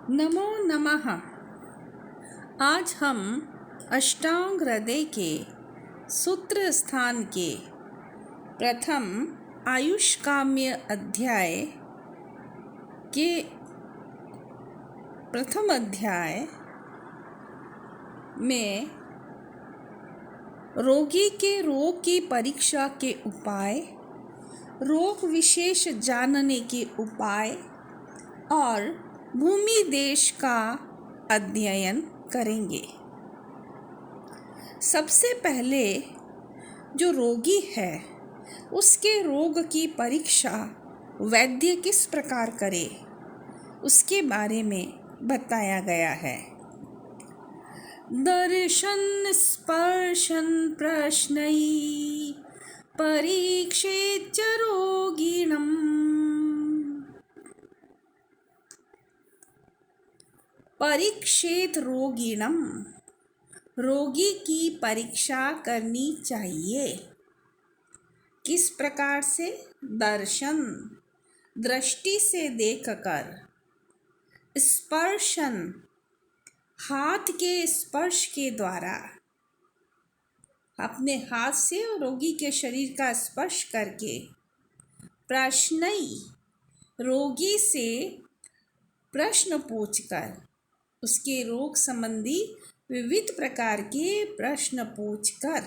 नमो नमः। आज हम अष्टांग हृदय के सूत्र स्थान के प्रथम आयुष्काम्य अध्याय के प्रथम अध्याय में रोगी के रोग की परीक्षा के उपाय, रोग विशेष जानने के उपाय और भूमि देश का अध्ययन करेंगे। सबसे पहले जो रोगी है उसके रोग की परीक्षा वैद्य किस प्रकार करे उसके बारे में बताया गया है। दर्शन स्पर्शन प्रश्नै परीक्षेच रोगिणम्। परीक्षेत रोगिणम, रोगी की परीक्षा करनी चाहिए। किस प्रकार से? दर्शन, दृष्टि से देखकर, स्पर्शन, हाथ के स्पर्श के द्वारा, अपने हाथ से रोगी के शरीर का स्पर्श करके, प्रश्नई, रोगी से प्रश्न पूछकर, उसके रोग संबंधी विविध प्रकार के प्रश्न पूछकर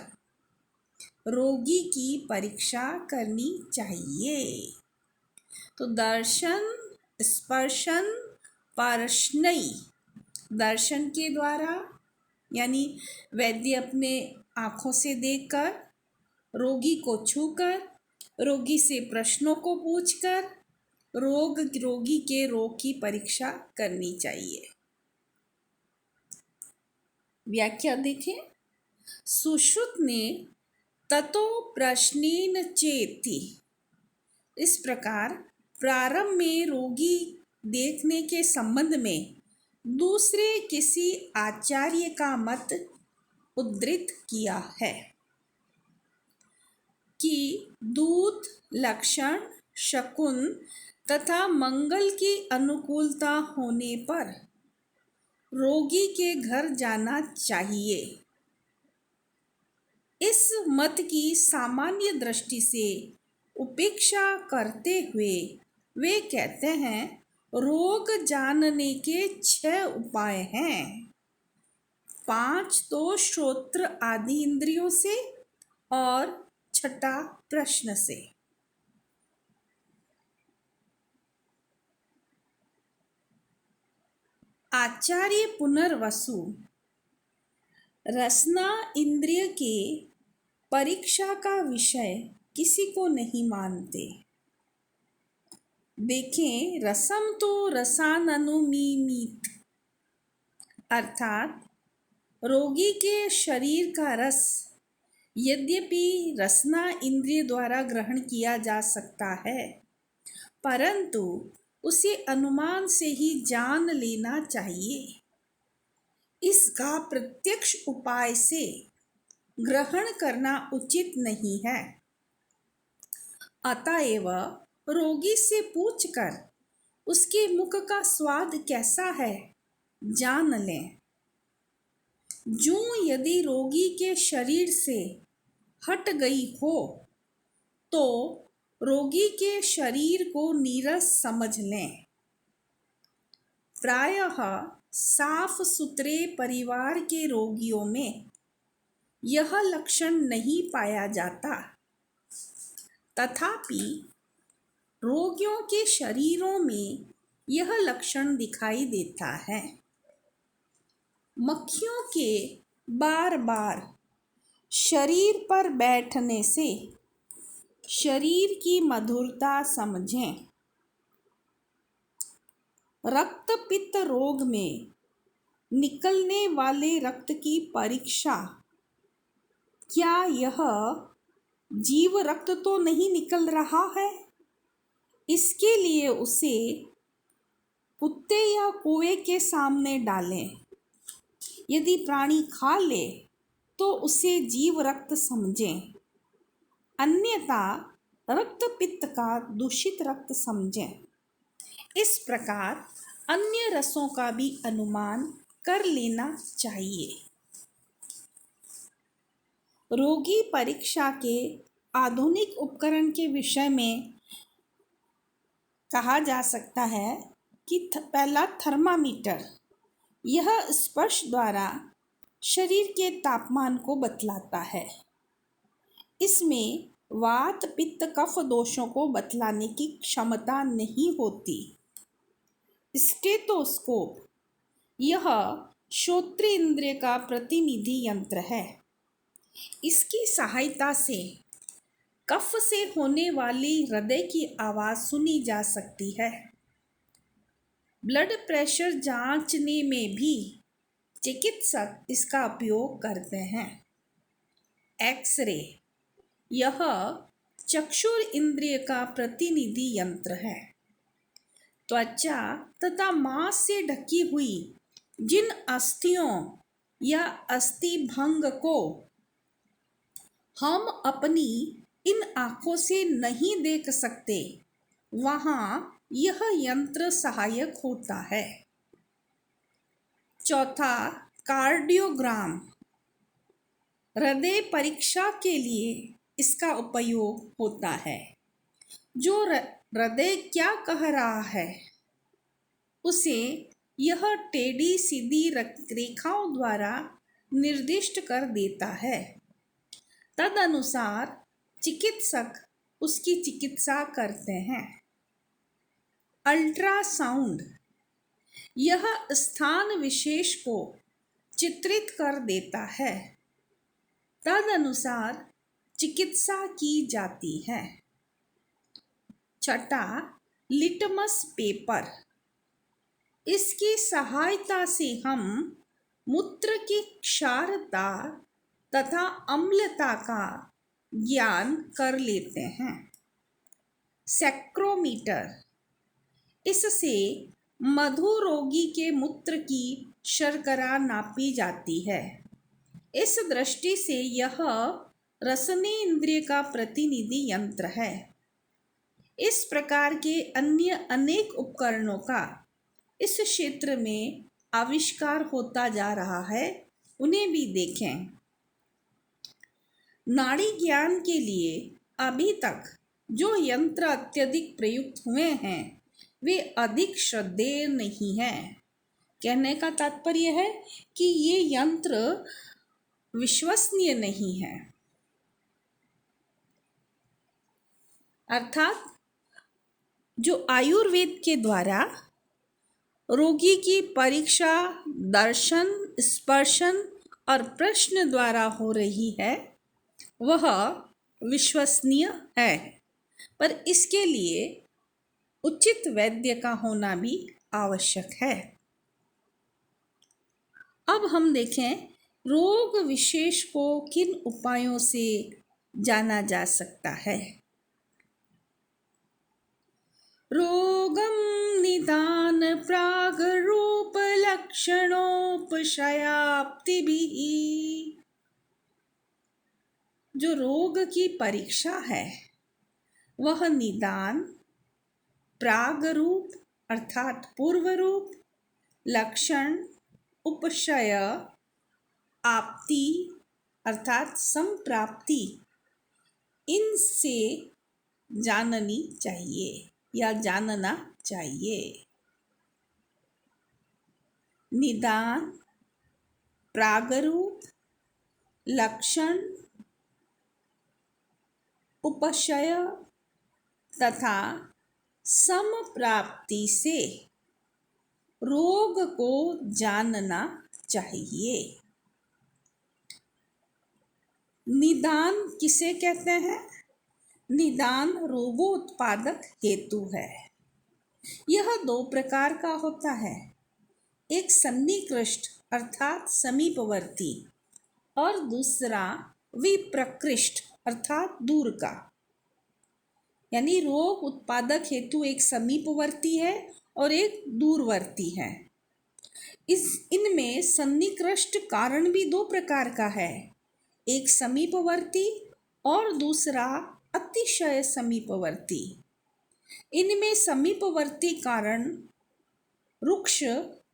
रोगी की परीक्षा करनी चाहिए। तो दर्शन, स्पर्शन, प्रश्नई, दर्शन के द्वारा यानी वैद्य अपने आँखों से देखकर, रोगी को छूकर, रोगी से प्रश्नों को पूछकर रोगी के रोग की परीक्षा करनी चाहिए। व्याख्या देखें। सुश्रुत ने ततो प्रश्नेन चेति, इस प्रकार प्रारंभ में रोगी देखने के संबंध में दूसरे किसी आचार्य का मत उद्धृत किया है कि दूत, लक्षण, शकुन तथा मंगल की अनुकूलता होने पर रोगी के घर जाना चाहिए। इस मत की सामान्य दृष्टि से उपेक्षा करते हुए वे कहते हैं रोग जानने के 6 उपाय हैं। 5 तो श्रोत्र आदि इंद्रियों से और 6ठा प्रश्न से। आचार्य पुनर्वसु रसना इंद्रिय के परीक्षा का विषय किसी को नहीं मानते। देखें, रसम तो रसाननुमीमीत, अर्थात रोगी के शरीर का रस यद्यपि रसना इंद्रिय द्वारा ग्रहण किया जा सकता है, परंतु उसे अनुमान से ही जान लेना चाहिए। इसका प्रत्यक्ष उपाय से ग्रहण करना उचित नहीं है। अतएव रोगी से पूछकर उसके मुख का स्वाद कैसा है जान लें। जूं यदि रोगी के शरीर से हट गई हो तो रोगी के शरीर को नीरस समझ लें। प्रायः साफ सुथरे परिवार के रोगियों में यह लक्षण नहीं पाया जाता, तथापि रोगियों के शरीरों में यह लक्षण दिखाई देता है। मक्खियों के बार बार शरीर पर बैठने से शरीर की मधुरता समझें। रक्त पित्त रोग में निकलने वाले रक्त की परीक्षा, क्या यह जीव रक्त तो नहीं निकल रहा है? इसके लिए उसे कुत्ते या कुएं के सामने डालें। यदि प्राणी खा ले तो उसे जीव रक्त समझें, अन्यथा रक्त पित्त का दूषित रक्त समझें। इस प्रकार अन्य रसों का भी अनुमान कर लेना चाहिए। रोगी परीक्षा के आधुनिक उपकरण के विषय में कहा जा सकता है कि पहला थर्मामीटर, यह स्पर्श द्वारा शरीर के तापमान को बतलाता है। इसमें वात पित्त कफ दोषों को बतलाने की क्षमता नहीं होती। स्टेथोस्कोप, यह श्रोत्र इंद्रिय का प्रतिनिधि यंत्र है। इसकी सहायता से कफ से होने वाली हृदय की आवाज़ सुनी जा सकती है। ब्लड प्रेशर जांचने में भी चिकित्सक इसका उपयोग करते हैं। एक्सरे, यह चक्षुर इंद्रिय का प्रतिनिधि यंत्र है। त्वचा तथा मांस से ढकी हुई जिन अस्थियों या अस्थि भंग को हम अपनी इन आँखों से नहीं देख सकते, वहाँ यह यंत्र सहायक होता है। चौथा, कार्डियोग्राम, हृदय परीक्षा के लिए इसका उपयोग होता है। जो हृदय क्या कह रहा है उसे यह टेढ़ी सीधी रेखाओं द्वारा निर्दिष्ट कर देता है। तदनुसार चिकित्सक उसकी चिकित्सा करते हैं। अल्ट्रासाउंड, यह स्थान विशेष को चित्रित कर देता है। तदनुसार चिकित्सा की जाती है। छठा, लिटमस पेपर, इसकी सहायता से हम मूत्र की क्षारता तथा अम्लता का ज्ञान कर लेते हैं। सेक्रोमीटर, इससे मधु रोगी के मूत्र की शर्करा नापी जाती है। इस दृष्टि से यह रसने इंद्रिय का प्रतिनिधि यंत्र है। इस प्रकार के अन्य अनेक उपकरणों का इस क्षेत्र में आविष्कार होता जा रहा है, उन्हें भी देखें। नाड़ी ज्ञान के लिए अभी तक जो यंत्र अत्यधिक प्रयुक्त हुए हैं वे अधिक श्रद्धेय नहीं हैं। कहने का तात्पर्य है कि ये यंत्र विश्वसनीय नहीं है। अर्थात जो आयुर्वेद के द्वारा रोगी की परीक्षा दर्शन, स्पर्शन और प्रश्न द्वारा हो रही है वह विश्वसनीय है, पर इसके लिए उचित वैद्य का होना भी आवश्यक है। अब हम देखें रोग विशेष को किन उपायों से जाना जा सकता है। रोगम निदान प्राग रूप लक्षणोपशयाप्तिभिः, जो रोग की परीक्षा है वह निदान, प्राग रूप अर्थात पूर्व रूप, लक्षण, उपशय, आपति अर्थात संप्राप्ति, इनसे जाननी चाहिए या जानना चाहिए। निदान, प्रागरूप, लक्षण, उपशय तथा समप्राप्ति से रोग को जानना चाहिए। निदान किसे कहते हैं? निदान रोगोत्पादक हेतु है। यह दो प्रकार का होता है, एक सन्निकृष्ट अर्थात समीपवर्ती और दूसरा विप्रकृष्ट अर्थात दूर का। यानी रोग उत्पादक हेतु एक समीपवर्ती है और एक दूरवर्ती है। इनमें सन्निकृष्ट कारण भी दो प्रकार का है, एक समीपवर्ती और दूसरा अतिशय समीपवर्ती। इनमें समीपवर्ती कारण रुक्ष,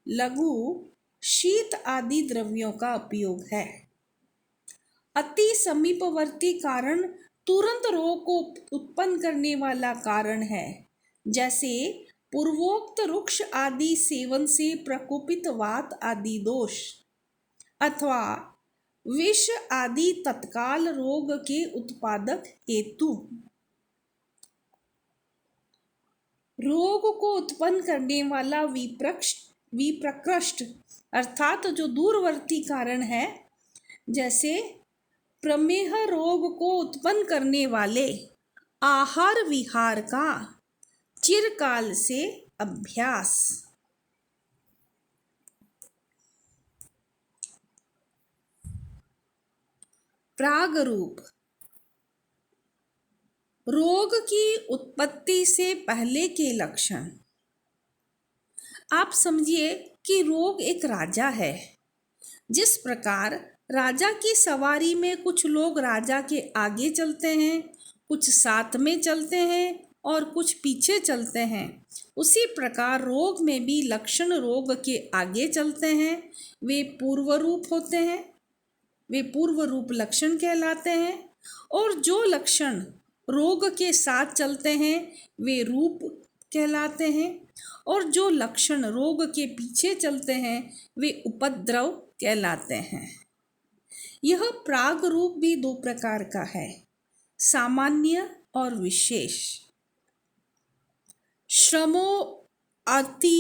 लघु, शीत आदि द्रव्यों का उपयोग है। अति समीपवर्ती कारण तुरंत रोग को उत्पन्न करने वाला कारण है, जैसे पूर्वोक्त वृक्ष आदि सेवन से प्रकोपित वात आदि दोष अथवा विष आदि तत्काल रोग के उत्पादक हेतु। रोग को उत्पन्न करने वाला विप्रकृष्ट अर्थात जो दूरवर्ती कारण है, जैसे प्रमेह रोग को उत्पन्न करने वाले आहार विहार का चिरकाल से अभ्यास। प्राग रूप, रोग की उत्पत्ति से पहले के लक्षण। आप समझिए कि रोग एक राजा है। जिस प्रकार राजा की सवारी में कुछ लोग राजा के आगे चलते हैं, कुछ साथ में चलते हैं और कुछ पीछे चलते हैं, उसी प्रकार रोग में भी लक्षण रोग के आगे चलते हैं, वे पूर्व रूप होते हैं, वे पूर्व रूप लक्षण कहलाते हैं। और जो लक्षण रोग के साथ चलते हैं वे रूप कहलाते हैं, और जो लक्षण रोग के पीछे चलते हैं वे उपद्रव कहलाते हैं। यह प्राग रूप भी दो प्रकार का है, सामान्य और विशेष। श्रमोरति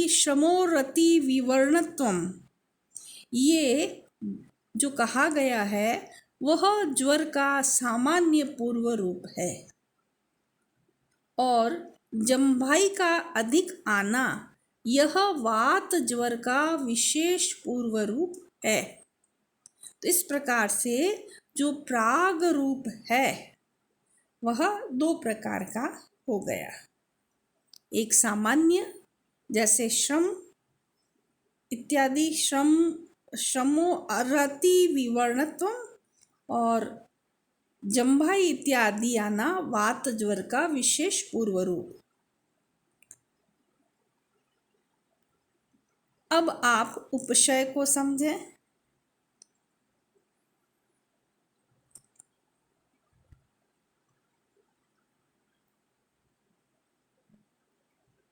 विवर्णत्वम, ये जो कहा गया है वह ज्वर का सामान्य पूर्व रूप है, और जम्भाई का अधिक आना यह वात ज्वर का विशेष पूर्व रूप है। तो इस प्रकार से जो प्राग रूप है वह दो प्रकार का हो गया, एक सामान्य जैसे श्रम इत्यादि, श्रमो अरति विवर्णत्व, और जम्भाई इत्यादि आना वात ज्वर का विशेष पूर्व रूप। अब आप उपशय को समझें।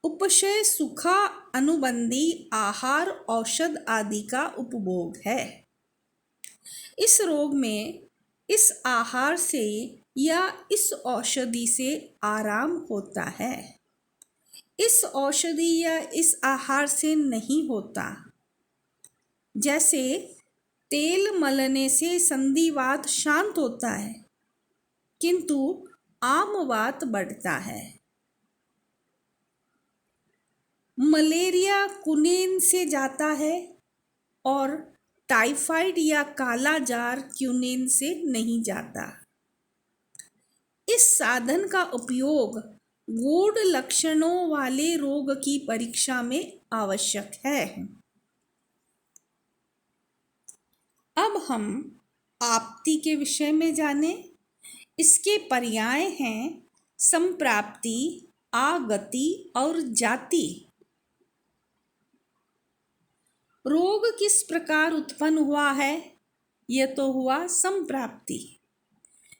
उपशय सूखा अनुबंधी आहार औषध आदि का उपभोग है। इस रोग में इस आहार से या इस औषधि से आराम होता है, इस औषधि या इस आहार से नहीं होता। जैसे तेल मलने से संधिवात शांत होता है किंतु आमवात बढ़ता है। मलेरिया कुनेन से जाता है और टाइफाइड या काला जार क्यूनेन से नहीं जाता। इस साधन का उपयोग गूढ़ लक्षणों वाले रोग की परीक्षा में आवश्यक है। अब हम आपत्ति के विषय में जानें। इसके पर्याय हैं संप्राप्ति, आगति और जाति। रोग किस प्रकार उत्पन्न हुआ है? यह तो हुआ संप्राप्ति।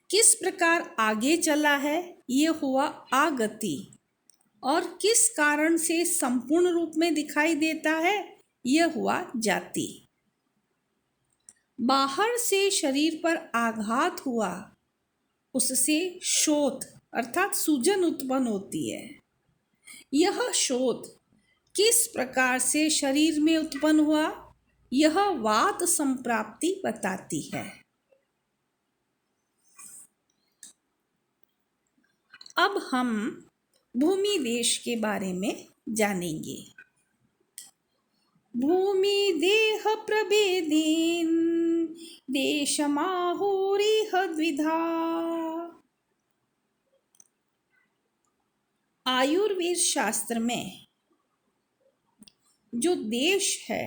किस प्रकार आगे चला है? यह हुआ आगति। और किस कारण से संपूर्ण रूप में दिखाई देता है? यह हुआ जाति। बाहर से शरीर पर आघात हुआ, उससे शोथ अर्थात सूजन उत्पन्न होती है। यह शोथ किस प्रकार से शरीर में उत्पन्न हुआ? यह वात संप्राप्ति बताती है। अब हम भूमि देश के बारे में जानेंगे। भूमि देह प्रभेदेन देशमाहुरिह द्विधा। आयुर्वेद शास्त्र में जो देश है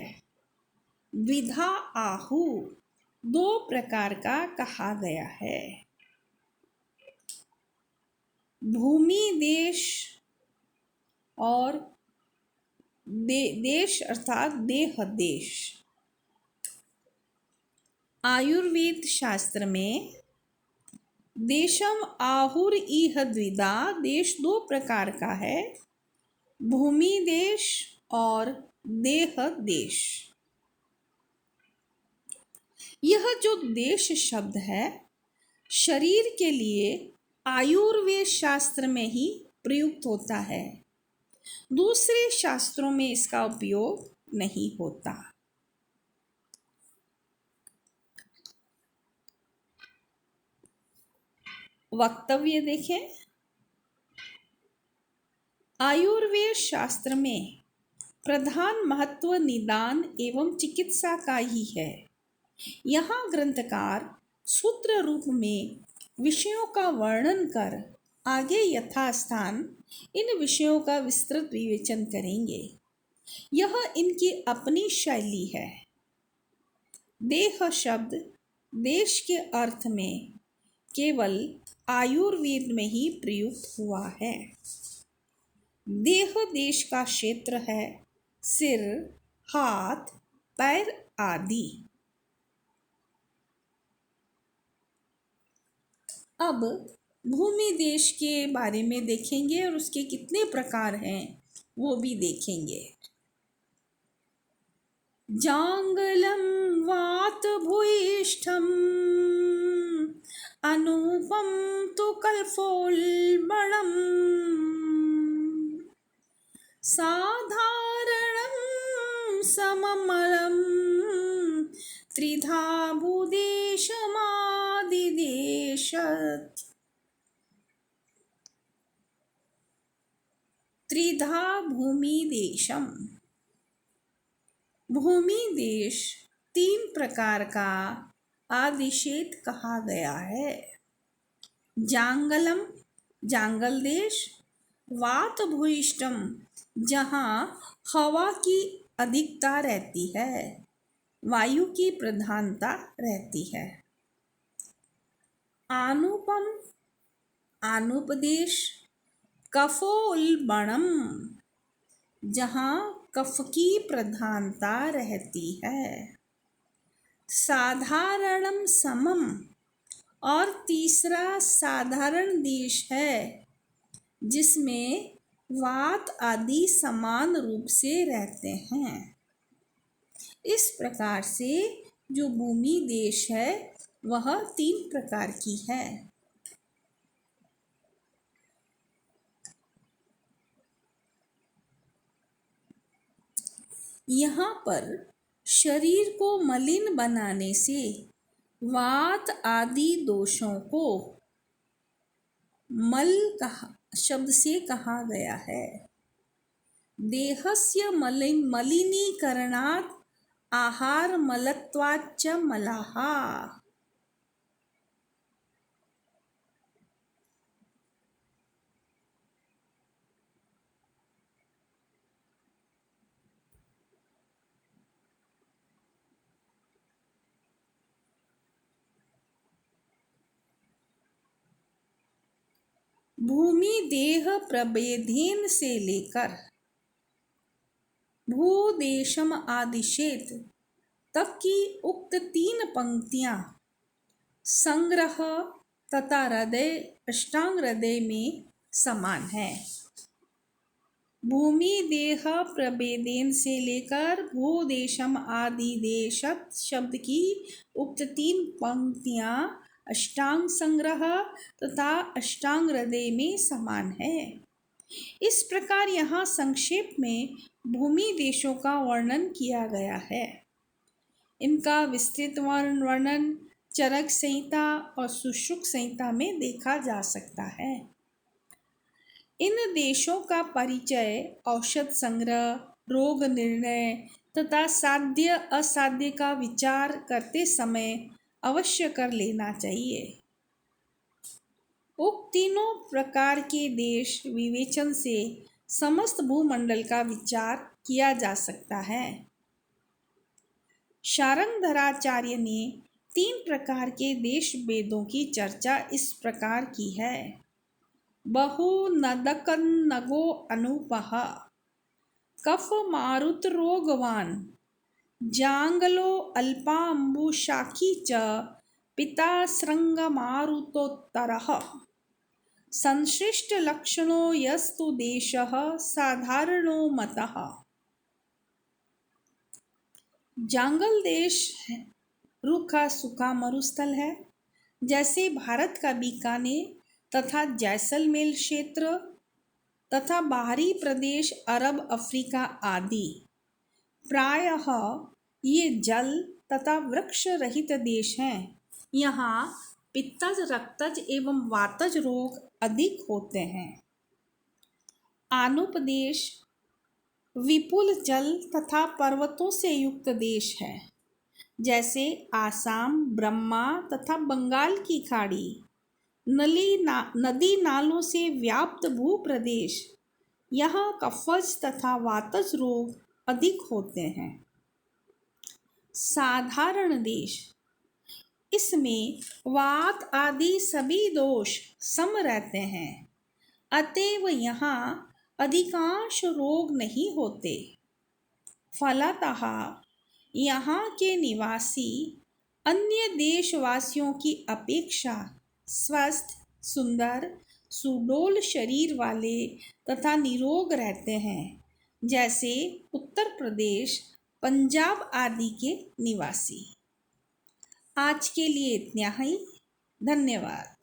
द्विधा आहु, दो प्रकार का कहा गया है। भूमि देश और देश अर्थात देह देश। आयुर्वेद शास्त्र में देशम आहुर इह द्विधा, देश दो प्रकार का है, भूमि देश और देह देश। यह जो देश शब्द है शरीर के लिए आयुर्वेद शास्त्र में ही प्रयुक्त होता है, दूसरे शास्त्रों में इसका उपयोग नहीं होता। वक्तव्य देखें। आयुर्वेद शास्त्र में प्रधान महत्व निदान एवं चिकित्सा का ही है। यहाँ ग्रंथकार सूत्र रूप में विषयों का वर्णन कर आगे यथास्थान इन विषयों का विस्तृत विवेचन करेंगे। यह इनकी अपनी शैली है। देह शब्द देश के अर्थ में केवल आयुर्वेद में ही प्रयुक्त हुआ है। देह देश का क्षेत्र है सिर, हाथ, पैर आदि। अब भूमि देश के बारे में देखेंगे और उसके कितने प्रकार हैं वो भी देखेंगे। जांगलम वात भूयिष्ठम अनुपम तु कल्पोल्बणम साधारणं सममलं त्रिधा भूदेशमादिदेशत्। त्रिधा भूमि देशम, भूमि देश तीन प्रकार का आदिशेत कहा गया है। जांगलम जांगल देश, वात भूयिष्ठम जहाँ हवा की अधिकता रहती है, वायु की प्रधानता रहती है। आनुपम आनुपदेश, कफोल्बणम जहाँ कफ की प्रधानता रहती है। साधारणम समम और तीसरा साधारण देश है जिसमें वात आदि समान रूप से रहते हैं। इस प्रकार से जो भूमि देश है वह तीन प्रकार की है। यहाँ पर शरीर को मलिन बनाने से वात आदि दोषों को मल शब्द से कहा गया है। देहस्य मलिनीकरणात् आहार मलत्वाच्च मलाः। भूमि देह प्रभेदेन से लेकर भूदेशम आदिशेत तक की उक्त तीन पंक्तियां संग्रह तथा हृदय अष्टांग हृदय में समान है। भूमि देह प्रभेदेन से लेकर भूदेशम आदि देशत शब्द की उक्त तीन पंक्तियां अष्टांग संग्रह तथा अष्टांग हृदय में समान है। इस प्रकार यहाँ संक्षेप में भूमि देशों का वर्णन किया गया है। इनका विस्तृत वर्णन चरक संहिता और सुश्रुत संहिता में देखा जा सकता है। इन देशों का परिचय औषध संग्रह, रोग निर्णय तथा साध्य असाध्य का विचार करते समय अवश्य कर लेना चाहिए। उक्त तीनों प्रकार के देश विवेचन से समस्त भूमंडल का विचार किया जा सकता है। शारंगधराचार्य ने तीन प्रकार के देश भेदों की चर्चा इस प्रकार की है। बहु नदकन्नगो अनुपः कफ मारुत रोगवान जांगलो अल्पाम्बुशाखी च पिता श्रृंग मारुतोत्तरः संश्लिष्ट लक्षणो यस्तु देशः साधारणो मतः। जांगल देश रूखा सूखा मरुस्थल है, जैसे भारत का बीकानेर तथा जैसलमेर क्षेत्र तथा बाहरी प्रदेश अरब अफ्रीका आदि। प्रायः ये जल तथा वृक्ष रहित देश हैं। यहाँ पित्तज, रक्तज एवं वातज रोग अधिक होते हैं। आनुप्रदेश विपुल जल तथा पर्वतों से युक्त देश है, जैसे आसाम, ब्रह्मा तथा बंगाल की खाड़ी। नदी नालों से व्याप्त भूप्रदेश, यहाँ कफज तथा वातज रोग अधिक होते हैं। साधारण देश, इसमें वात आदि सभी दोष सम रहते हैं, अतएव यहाँ अधिकांश रोग नहीं होते। फलतः यहाँ के निवासी अन्य देशवासियों की अपेक्षा स्वस्थ, सुंदर, सुडौल शरीर वाले तथा निरोग रहते हैं, जैसे उत्तर प्रदेश, पंजाब आदि के निवासी। आज के लिए इतना ही। धन्यवाद।